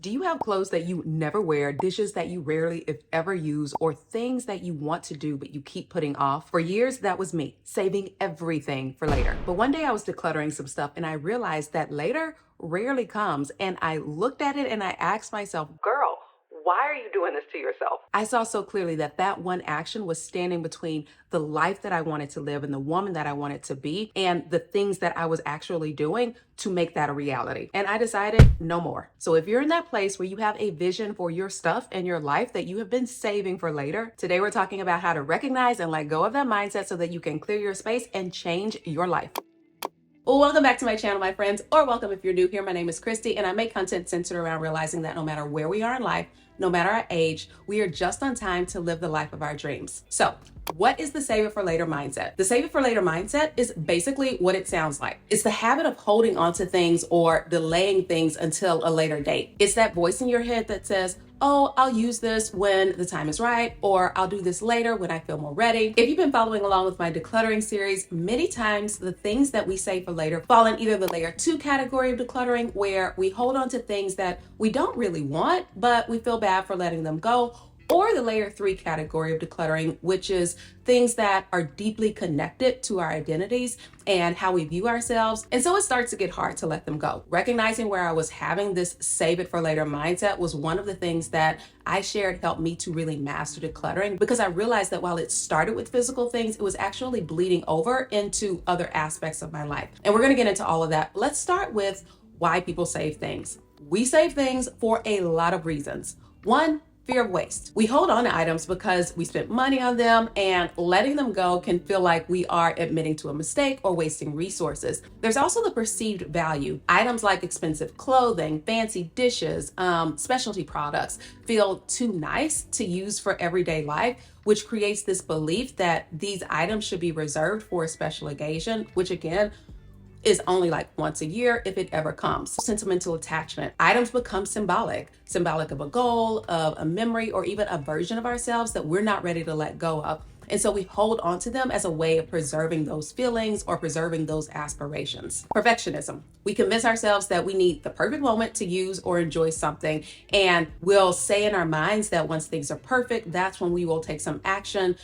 Do you have clothes that you never wear, dishes that you rarely, if ever, use, or things that you want to do but you keep putting off? For years, that was me, saving everything for later. But one day I was decluttering some stuff and I realized that later rarely comes. And I looked at it and I asked myself, girl, why are you doing this to yourself? I saw so clearly that that one action was standing between the life that I wanted to live and the woman that I wanted to be and the things that I was actually doing to make that a reality. And I decided no more. So if you're in that place where you have a vision for your stuff and your life that you have been saving for later, today we're talking about how to recognize and let go of that mindset so that you can clear your space and change your life. Well, welcome back to my channel, my friends, or welcome if you're new here. My name is Christy, and I make content centered around realizing that no matter where we are in life, no matter our age, we are just on time to live the life of our dreams. So, what is the save it for later mindset? The save it for later mindset is basically what it sounds like. It's the habit of holding on to things or delaying things until a later date. It's that voice in your head that says, oh, I'll use this when the time is right, or I'll do this later when I feel more ready. If you've been following along with my decluttering series, many times the things that we save for later fall in either the layer 2 category of decluttering, where we hold on to things that we don't really want, but we feel bad for letting them go, or the layer 3 category of decluttering, which is things that are deeply connected to our identities and how we view ourselves. And so it starts to get hard to let them go. Recognizing where I was having this save it for later mindset was one of the things that I shared helped me to really master decluttering, because I realized that while it started with physical things, it was actually bleeding over into other aspects of my life. And we're going to get into all of that. Let's start with why people save things. We save things for a lot of reasons. One, fear of waste. We hold on to items because we spent money on them, and letting them go can feel like we are admitting to a mistake or wasting resources. There's also the perceived value. Items like expensive clothing, fancy dishes, specialty products feel too nice to use for everyday life, which creates this belief that these items should be reserved for a special occasion, which again, is only like once a year if it ever comes. Sentimental attachment. Items become symbolic of a goal, of a memory, or even a version of ourselves that we're not ready to let go of. And so we hold on to them as a way of preserving those feelings or preserving those aspirations. Perfectionism. We convince ourselves that we need the perfect moment to use or enjoy something. And we'll say in our minds that once things are perfect, that's when we will take some action,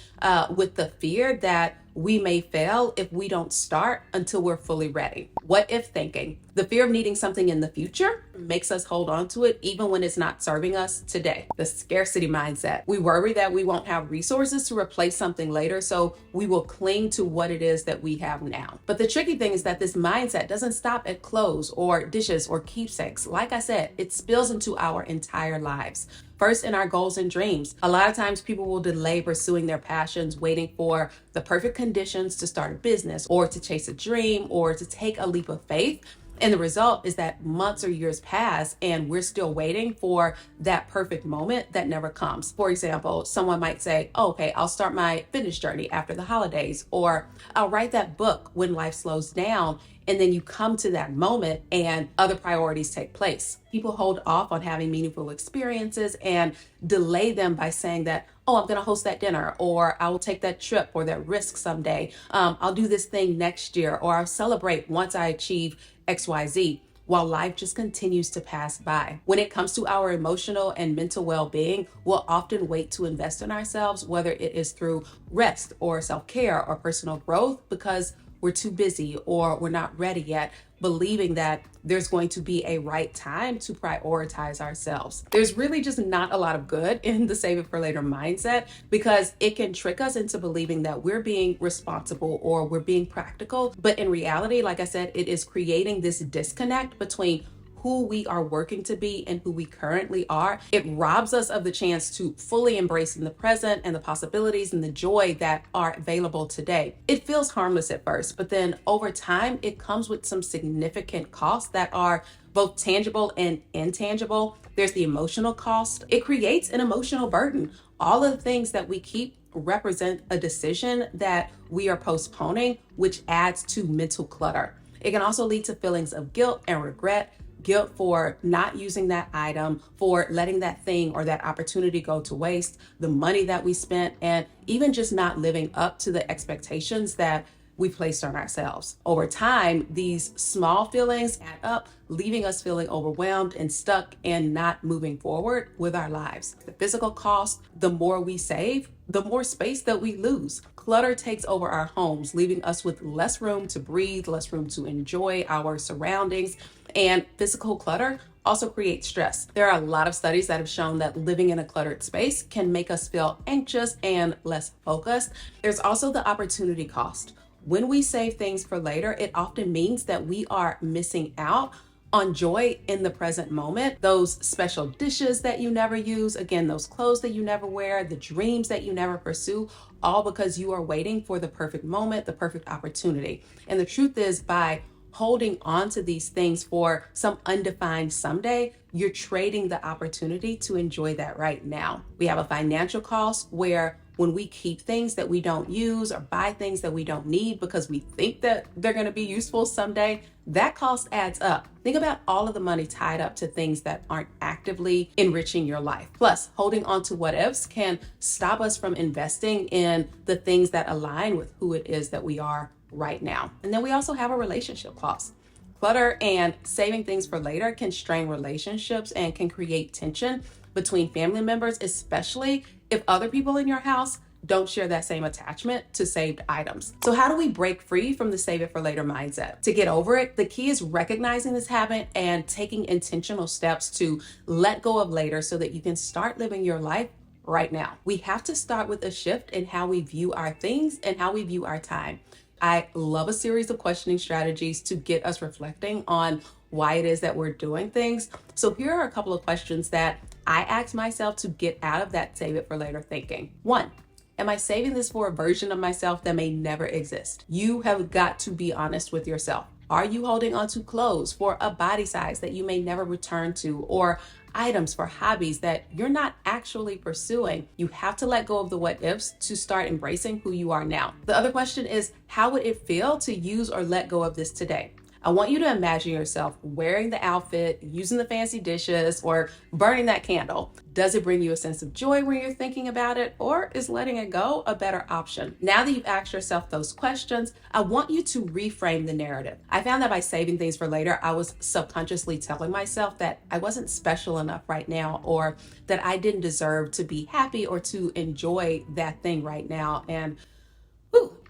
with the fear that we may fail if we don't start until we're fully ready. What if thinking? The fear of needing something in the future makes us hold on to it even when it's not serving us today. The scarcity mindset. We worry that we won't have resources to replace something later, so we will cling to what it is that we have now. But the tricky thing is that this mindset doesn't stop at clothes or dishes or keepsakes. Like I said, it spills into our entire lives. First, in our goals and dreams. A lot of times people will delay pursuing their passions, waiting for the perfect conditions to start a business or to chase a dream or to take a leap of faith. And the result is that months or years pass and we're still waiting for that perfect moment that never comes. For example, someone might say, oh, okay, I'll start my fitness journey after the holidays, or I'll write that book when life slows down. And then you come to that moment and other priorities take place. People hold off on having meaningful experiences and delay them by saying that, oh, I'm going to host that dinner, or I will take that trip or that risk someday. I'll do this thing next year, or I'll celebrate once I achieve XYZ, while life just continues to pass by. When it comes to our emotional and mental well-being, we'll often wait to invest in ourselves, whether it is through rest or self-care or personal growth, because we're too busy or we're not ready yet, believing that there's going to be a right time to prioritize ourselves. There's really just not a lot of good in the save it for later mindset, because it can trick us into believing that we're being responsible or we're being practical. But in reality, like I said, it is creating this disconnect between who we are working to be and who we currently are. It robs us of the chance to fully embrace in the present and the possibilities and the joy that are available today. It feels harmless at first, but then over time, it comes with some significant costs that are both tangible and intangible. There's the emotional cost. It creates an emotional burden. All of the things that we keep represent a decision that we are postponing, which adds to mental clutter. It can also lead to feelings of guilt and regret. Guilt for not using that item, for letting that thing or that opportunity go to waste, the money that we spent, and even just not living up to the expectations that we placed on ourselves. Over time, these small feelings add up, leaving us feeling overwhelmed and stuck and not moving forward with our lives. The physical cost, the more we save, the more space that we lose. Clutter takes over our homes, leaving us with less room to breathe, less room to enjoy our surroundings. And physical clutter also creates stress. There are a lot of studies that have shown that living in a cluttered space can make us feel anxious and less focused. There's also the opportunity cost. When we save things for later, it often means that we are missing out on joy in the present moment. Those special dishes that you never use, again, those clothes that you never wear, the dreams that you never pursue, all because you are waiting for the perfect moment, the perfect opportunity. And the truth is, by holding on to these things for some undefined someday, you're trading the opportunity to enjoy that right now. We have a financial cost where when we keep things that we don't use or buy things that we don't need because we think that they're going to be useful someday, that cost adds up. Think about all of the money tied up to things that aren't actively enriching your life. Plus, holding on to what ifs can stop us from investing in the things that align with who it is that we are right now. And then we also have a relationship cost. Clutter and saving things for later can strain relationships and can create tension between family members, especially if other people in your house don't share that same attachment to saved items. So how do we break free from the save it for later mindset? To get over it, the key is recognizing this habit and taking intentional steps to let go of later so that you can start living your life right now. We have to start with a shift in how we view our things and how we view our time. I love a series of questioning strategies to get us reflecting on why it is that we're doing things. So here are a couple of questions that I ask myself to get out of that save it for later thinking. 1, am I saving this for a version of myself that may never exist? You have got to be honest with yourself. Are you holding on to clothes for a body size that you may never return to, or items for hobbies that you're not actually pursuing? You have to let go of the what ifs to start embracing who you are now. The other question is, how would it feel to use or let go of this today? I want you to imagine yourself wearing the outfit, using the fancy dishes, or burning that candle. Does it bring you a sense of joy when you're thinking about it, or is letting it go a better option? Now that you've asked yourself those questions, I want you to reframe the narrative. I found that by saving things for later, I was subconsciously telling myself that I wasn't special enough right now, or that I didn't deserve to be happy or to enjoy that thing right now. And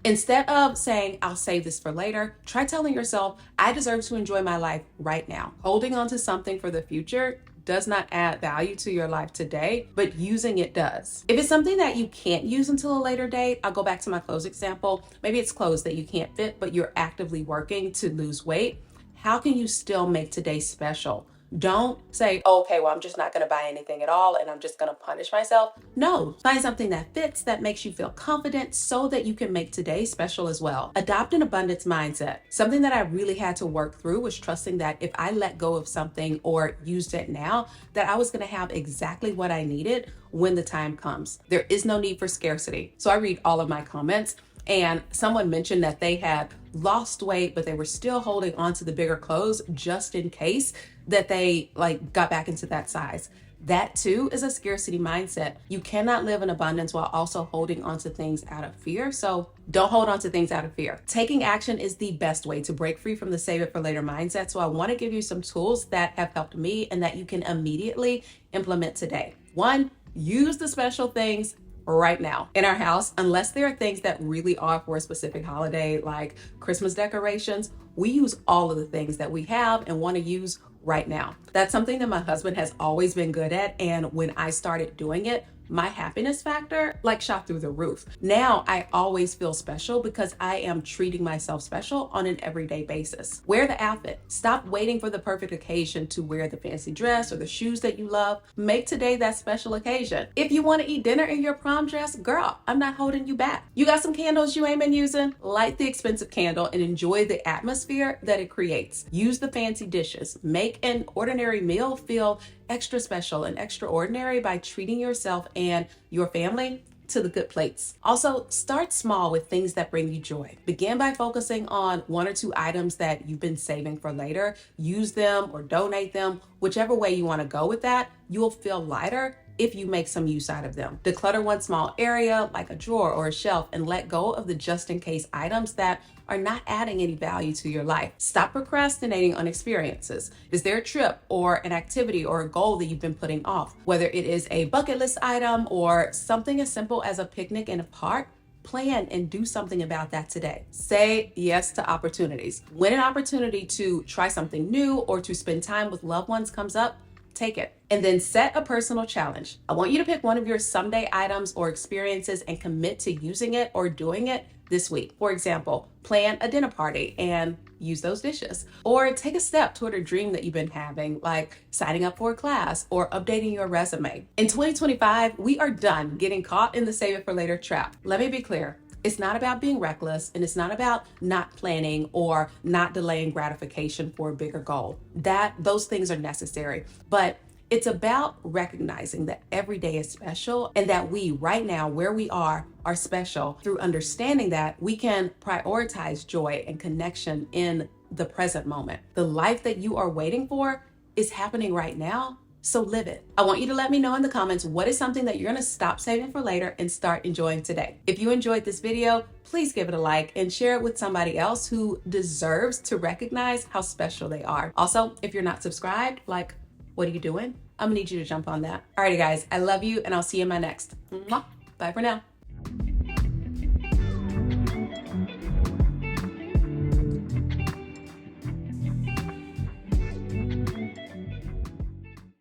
instead of saying, I'll save this for later, try telling yourself, I deserve to enjoy my life right now. Holding on to something for the future does not add value to your life today, but using it does. If it's something that you can't use until a later date, I'll go back to my clothes example. Maybe it's clothes that you can't fit, but you're actively working to lose weight. How can you still make today special? Don't say, okay, well, I'm just not going to buy anything at all and I'm just going to punish myself. No, find something that fits, that makes you feel confident so that you can make today special as well. Adopt an abundance mindset. Something that I really had to work through was trusting that if I let go of something or used it now, that I was going to have exactly what I needed when the time comes. There is no need for scarcity. So I read all of my comments. And someone mentioned that they had lost weight, but they were still holding on to the bigger clothes just in case that they got back into that size. That too is a scarcity mindset. You cannot live in abundance while also holding on to things out of fear. So don't hold on to things out of fear. Taking action is the best way to break free from the save it for later mindset. So I want to give you some tools that have helped me and that you can immediately implement today. 1, use the special things right now in our house. Unless there are things that really are for a specific holiday, like Christmas decorations, we use all of the things that we have and want to use right now. That's something that my husband has always been good at. And when I started doing it, my happiness factor shot through the roof. Now I always feel special because I am treating myself special on an everyday basis. Wear the outfit. Stop waiting for the perfect occasion to wear the fancy dress or the shoes that you love. Make today that special occasion. If you want to eat dinner in your prom dress, girl, I'm not holding you back. You got some candles you ain't been using? Light the expensive candle and enjoy the atmosphere that it creates. Use the fancy dishes. Make an ordinary meal feel extra special and extraordinary by treating yourself and your family to the good plates. Also, start small with things that bring you joy. Begin by focusing on 1 or 2 items that you've been saving for later. Use them or donate them, whichever way you want to go with that. You'll feel lighter if you make some use out of them. Declutter one small area like a drawer or a shelf and let go of the just in case items that are not adding any value to your life. Stop procrastinating on experiences. Is there a trip or an activity or a goal that you've been putting off? Whether it is a bucket list item or something as simple as a picnic in a park, plan and do something about that today. Say yes to opportunities. When an opportunity to try something new or to spend time with loved ones comes up, take it. And then set a personal challenge. I want you to pick one of your someday items or experiences and commit to using it or doing it this week. For example, plan a dinner party and use those dishes. Or take a step toward a dream that you've been having, like signing up for a class or updating your resume. In 2025, we are done getting caught in the save it for later trap. Let me be clear. It's not about being reckless, and it's not about not planning or not delaying gratification for a bigger goal. Those things are necessary, but it's about recognizing that every day is special and that we, right now, where we are special. Through understanding that, we can prioritize joy and connection in the present moment. The life that you are waiting for is happening right now, so live it. I want you to let me know in the comments what is something that you're gonna stop saving for later and start enjoying today. If you enjoyed this video, please give it a like and share it with somebody else who deserves to recognize how special they are. Also, if you're not subscribed, what are you doing? I'm gonna need you to jump on that. Alrighty guys, I love you and I'll see you in my next. Mwah. Bye for now.